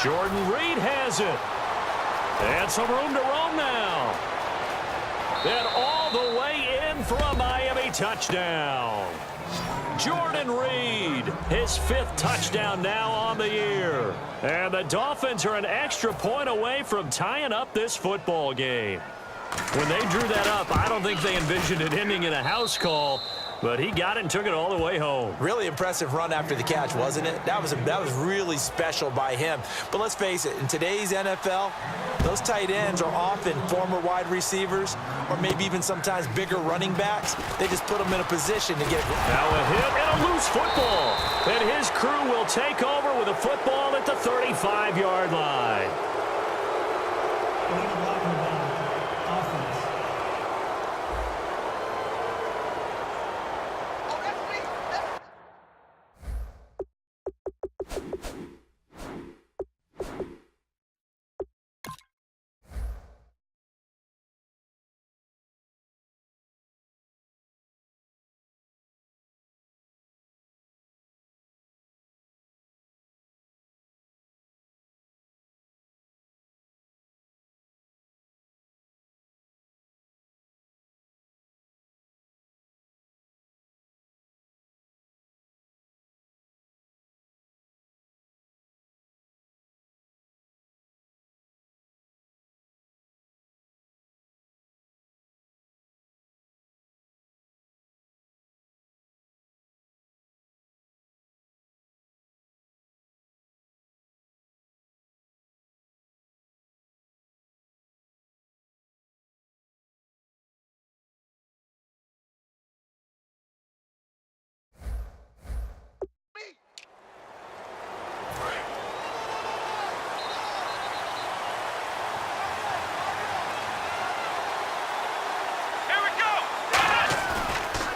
Jordan Reed has it. And some room to roam now. And all the way in for a Miami touchdown. Jordan Reed, his 5th touchdown now on the year. And the Dolphins are an extra point away from tying up this football game. When they drew that up, I don't think they envisioned it ending in a house call, but he got it and took it all the way home. Really impressive run after the catch, wasn't it? That was really special by him. But let's face it, in today's NFL, those tight ends are often former wide receivers or maybe even sometimes bigger running backs. They just put them in a position to get... Now a hit and a loose football. And his crew will take over with a football at the 35-yard line.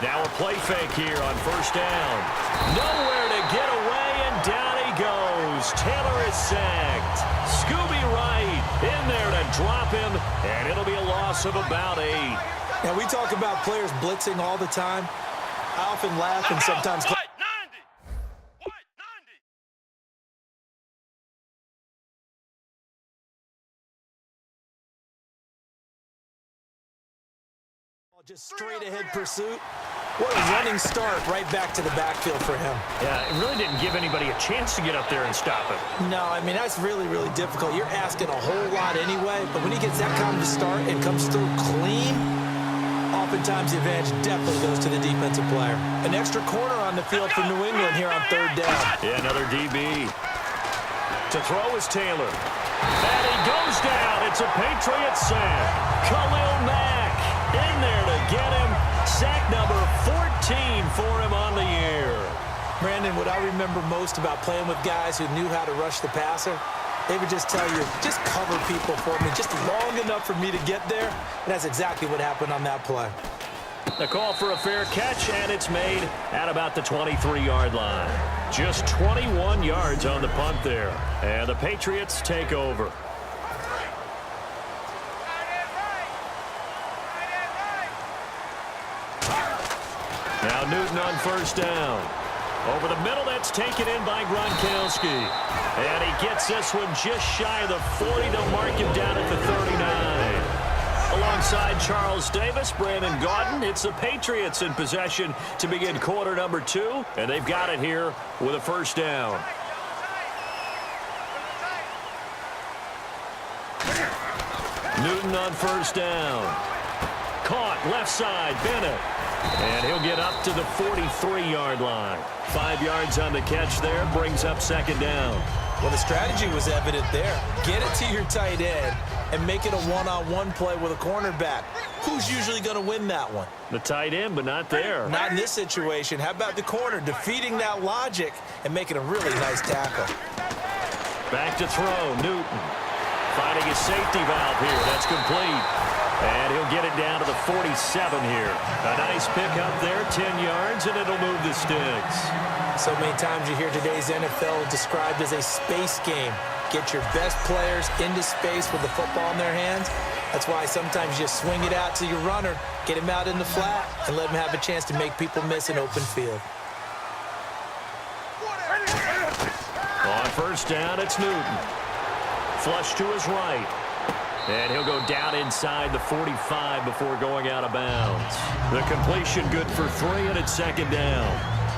Now a play fake here on first down. Nowhere to get away, and down he goes. Taylor is sacked. Scooby Wright in there to drop him, and it'll be a loss of about 8. Now, we talk about players blitzing all the time. I often laugh and sometimes... Just straight ahead pursuit. What a running start right back to the backfield for him. Yeah, it really didn't give anybody a chance to get up there and stop him. No, I mean, that's really, really difficult. You're asking a whole lot anyway, but when he gets that kind of start and comes through clean, oftentimes the advantage definitely goes to the defensive player. An extra corner on the field for New England here on 3rd down. Yeah, another DB. To throw is Taylor. And he goes down. It's a Patriots sack. Khalil Mack in there to get him. Sack number 14 for him on the year. Brandon, what I remember most about playing with guys who knew how to rush the passer, they would just tell you, just cover people for me, just long enough for me to get there. And that's exactly what happened on that play. The call for a fair catch, and it's made at about the 23-yard line. Just 21 yards on the punt there. And the Patriots take over. Now Newton on first down. Over the middle, that's taken in by Gronkowski. And he gets this one just shy of the 40. They'll mark him down at the 39. Alongside Charles Davis, Brandon Gaudin, it's the Patriots in possession to begin quarter number 2. And they've got it here with a first down. Newton on first down. Caught left side, Bennett. And he'll get up to the 43-yard line. 5 yards on the catch there, brings up second down. Well, the strategy was evident there. Get it to your tight end and make it a one-on-one play with a cornerback. Who's usually going to win that one? The tight end, but not there. Not in this situation. How about the corner defeating that logic and making a really nice tackle? Back to throw, Newton. Finding his safety valve here. That's complete. And he'll get it down to the 47 here. A nice pickup there, 10 yards, and it'll move the sticks. So many times you hear today's NFL described as a space game. Get your best players into space with the football in their hands. That's why sometimes you just swing it out to your runner, get him out in the flat, and let him have a chance to make people miss an open field. On first down, it's Newton. Flush to his right. And he'll go down inside the 45 before going out of bounds. The completion good for 3, and it's second down.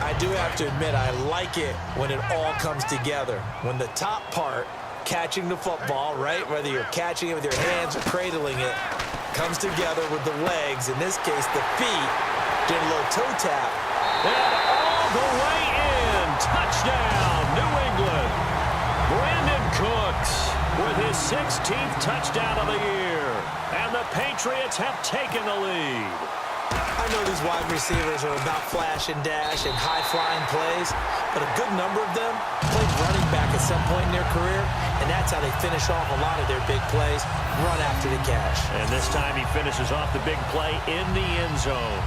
I do have to admit, I like it when it all comes together. When the top part, catching the football, right, whether you're catching it with your hands or cradling it, comes together with the legs, in this case the feet, doing a little toe tap. And all the way in. Touchdown, New England. Brandon Cooks with his 16th touchdown of the year. And the Patriots have taken the lead. I know these wide receivers are about flash and dash and high-flying plays, but a good number of them played running back at some point in their career, and that's how they finish off a lot of their big plays, run after the catch. And this time he finishes off the big play in the end zone.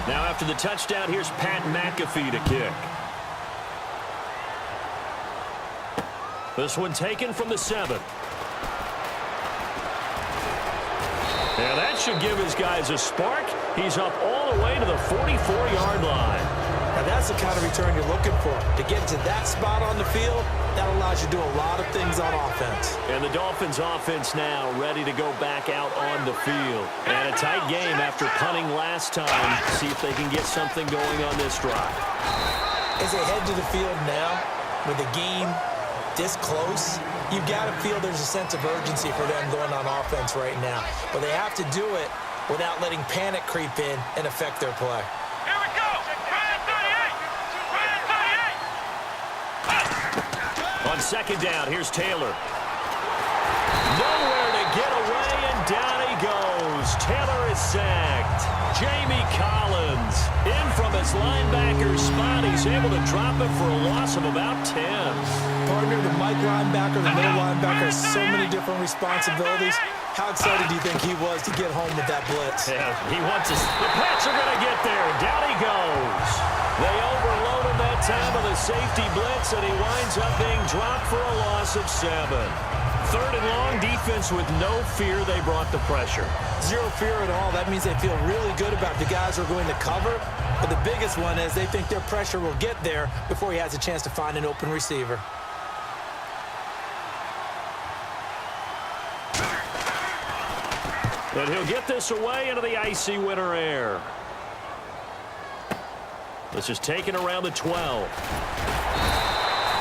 Now after the touchdown, here's Pat McAfee to kick. This one taken from the 7. And that should give his guys a spark. He's up all the way to the 44-yard line. Now that's the kind of return you're looking for. To get to that spot on the field, that allows you to do a lot of things on offense. And the Dolphins offense now ready to go back out on the field. And a tight game after punting last time. See if they can get something going on this drive. As they head to the field now, with the game this close, you've got to feel there's a sense of urgency for them going on offense right now. But they have to do it without letting panic creep in and affect their play. Here we go! On second down, here's Taylor. Nowhere to get away, and down he goes. Taylor is sacked. Jamie Collins in from his linebacker spot. He's able to drop it for a loss of about 10. Partner, the Mike linebacker, the middle linebacker, has so many different responsibilities. How excited do you think he was to get home with that blitz? Yeah, he wants us. The Pats are going to get there. Down he goes. They overload him that time with a safety blitz, and he winds up being dropped for a loss of 7. Third and long, defense with no fear. They brought the pressure. Zero fear at all. That means they feel really good about the guys who are going to cover. But the biggest one is they think their pressure will get there before he has a chance to find an open receiver. And he'll get this away into the icy winter air. This is taken around the 12.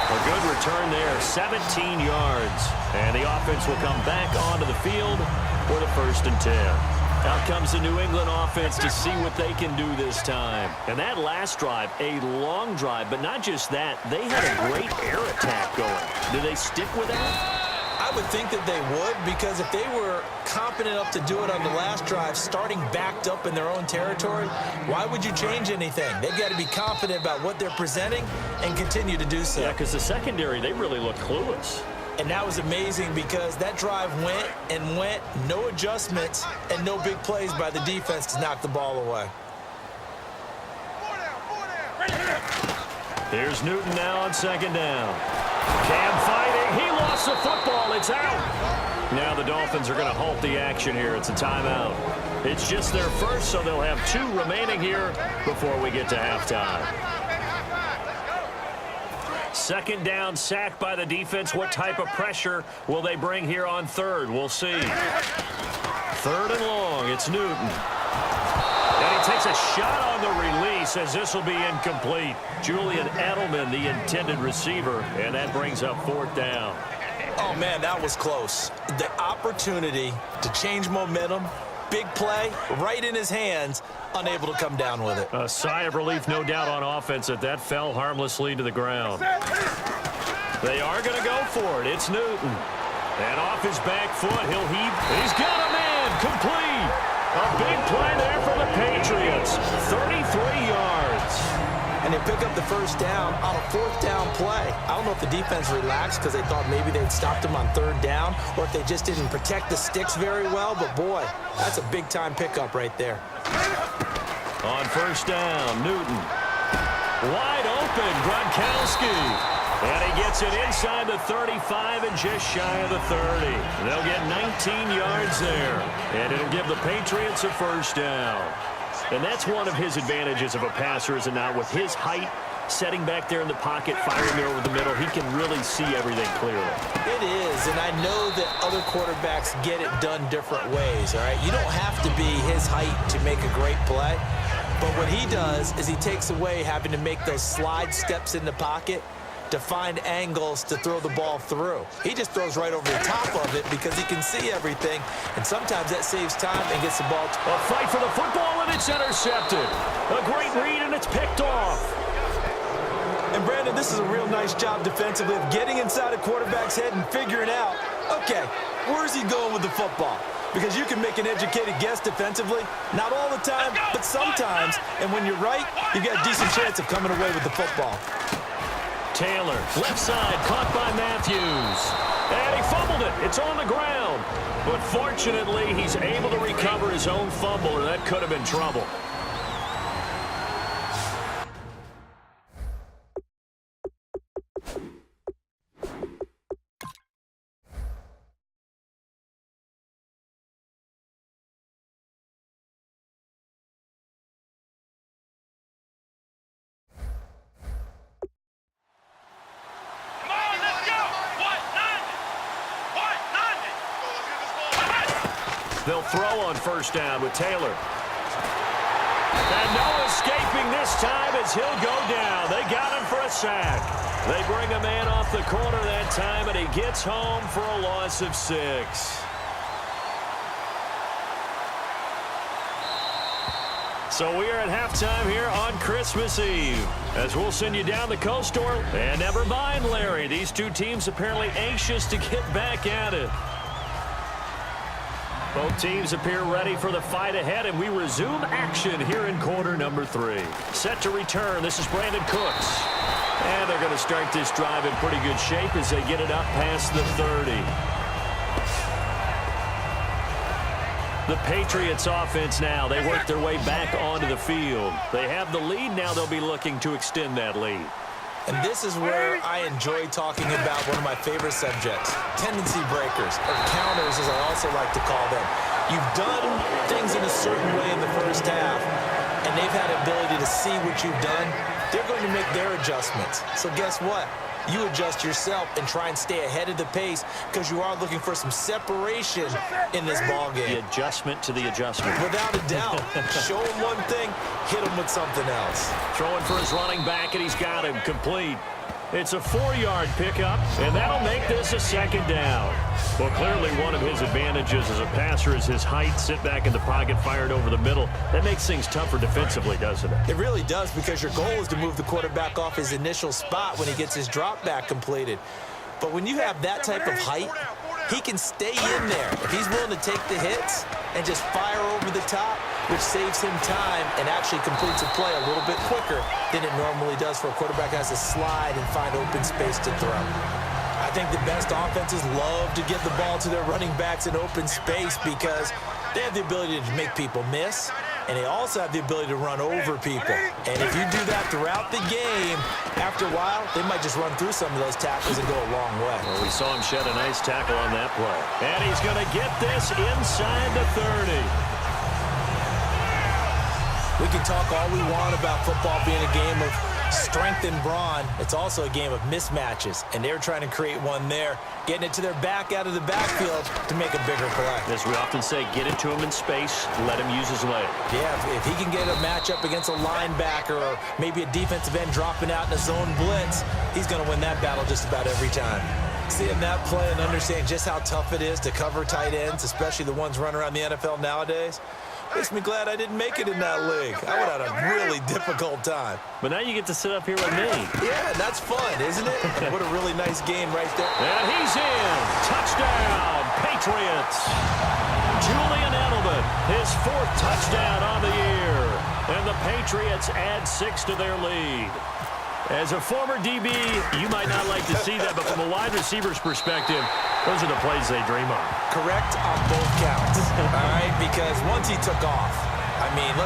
A good return there, 17 yards. And the offense will come back onto the field for the 1st and 10. Out comes the New England offense to see what they can do this time. And that last drive, a long drive, but not just that. They had a great air attack going. Do they stick with that? I would think that they would, because if they were confident enough to do it on the last drive, starting backed up in their own territory, why would you change anything? They've got to be confident about what they're presenting and continue to do so. Yeah, because the secondary, they really look clueless. And that was amazing because that drive went and went, no adjustments, and no big plays by the defense to knock the ball away. Here's Newton now on second down. Cam fighting. He lost the football. It's out. Now the Dolphins are going to halt the action here. It's a timeout. It's just their first, so they'll have 2 remaining here before we get to halftime. Second down, sack by the defense. What type of pressure will they bring here on third? We'll see. Third and long. It's Newton. And he takes a shot on the release as this will be incomplete. Julian Edelman, the intended receiver, and that brings up 4th down. Oh, man, that was close. The opportunity to change momentum, big play, right in his hands, unable to come down with it. A sigh of relief, no doubt, on offense that fell harmlessly to the ground. They are going to go for it. It's Newton. And off his back foot, he'll heave. He's got a man complete. A big play there for the Patriots. 33 yards. And they pick up the first down on a 4th down play. I don't know if the defense relaxed because they thought maybe they'd stopped him on 3rd down, or if they just didn't protect the sticks very well. But, boy, that's a big-time pickup right there. On first down, Newton. Wide open, Gronkowski. And he gets it inside the 35 and just shy of the 30. They'll get 19 yards there. And it'll give the Patriots a first down. And that's one of his advantages of a passer, is it not? With his height, Setting back there in the pocket, firing it over the middle, he can really see everything clearly. It is, and I know that other quarterbacks get it done different ways, all right? You don't have to be his height to make a great play, but what he does is he takes away having to make those slide steps in the pocket to find angles to throw the ball through. He just throws right over the top of it because he can see everything, and sometimes that saves time and gets the ball. A fight for the football, and it's intercepted. A great read, and it's picked off. And, Brandon, this is a real nice job defensively of getting inside a quarterback's head and figuring out, okay, where's he going with the football? Because you can make an educated guess defensively, not all the time, but sometimes. And when you're right, you got a decent chance of coming away with the football. Taylor, left side, caught by Matthews. And he fumbled it. It's on the ground. But fortunately, he's able to recover his own fumble, or that could have been trouble. They'll throw on first down with Taylor. And no escaping this time as he'll go down. They got him for a sack. They bring a man off the corner that time, and he gets home for a loss of 6. So we are at halftime here on Christmas Eve, as we'll send you down the coast door. And never mind, Larry, these two teams apparently anxious to get back at it. Both teams appear ready for the fight ahead, and we resume action here in quarter number 3. Set to return, this is Brandon Cooks. And they're going to start this drive in pretty good shape as they get it up past the 30. The Patriots offense now, they work their way back onto the field. They have the lead, now they'll be looking to extend that lead. And this is where I enjoy talking about one of my favorite subjects, tendency breakers, or counters as I also like to call them. You've done things in a certain way in the first half, and they've had the ability to see what you've done. They're going to make their adjustments. So guess what? You adjust yourself and try and stay ahead of the pace because you are looking for some separation in this ballgame. The adjustment to the adjustment. Without a doubt. Show him one thing, hit him with something else. Throwing for his running back, and he's got him complete. It's a 4-yard pickup, and that'll make this a second down. Well, clearly one of his advantages as a passer is his height. Sit back in the pocket, fired over the middle. That makes things tougher defensively, doesn't it? It really does, because your goal is to move the quarterback off his initial spot when he gets his drop back completed. But when you have that type of height, he can stay in there. If he's willing to take the hits and just fire over the top, which saves him time and actually completes a play a little bit quicker than it normally does for a quarterback who has to slide and find open space to throw. I think the best offenses love to get the ball to their running backs in open space because they have the ability to make people miss, and they also have the ability to run over people. And if you do that throughout the game, after a while, they might just run through some of those tackles and go a long way. Well, we saw him shed a nice tackle on that play. And he's going to get this inside the 30. We can talk all we want about football being a game of strength and brawn. It's also a game of mismatches, and they're trying to create one there, getting it to their back out of the backfield to make a bigger play. As we often say, get it to him in space, let him use his leg. Yeah, if he can get a matchup against a linebacker or maybe a defensive end dropping out in a zone blitz, he's going to win that battle just about every time. Seeing that play and understanding just how tough it is to cover tight ends, especially the ones running around the NFL nowadays, makes me glad I didn't make it in that league. I would have had a really difficult time. But now you get to sit up here with me. Yeah, that's fun, isn't it? And what a really nice game right there. And he's in. Touchdown, Patriots. Julian Edelman, his 4th touchdown on the year. And the Patriots add 6 to their lead. As a former DB, you might not like to see that, but from a wide receiver's perspective, those are the plays they dream of. Correct on both counts, all right? Because once he took off, I mean, let's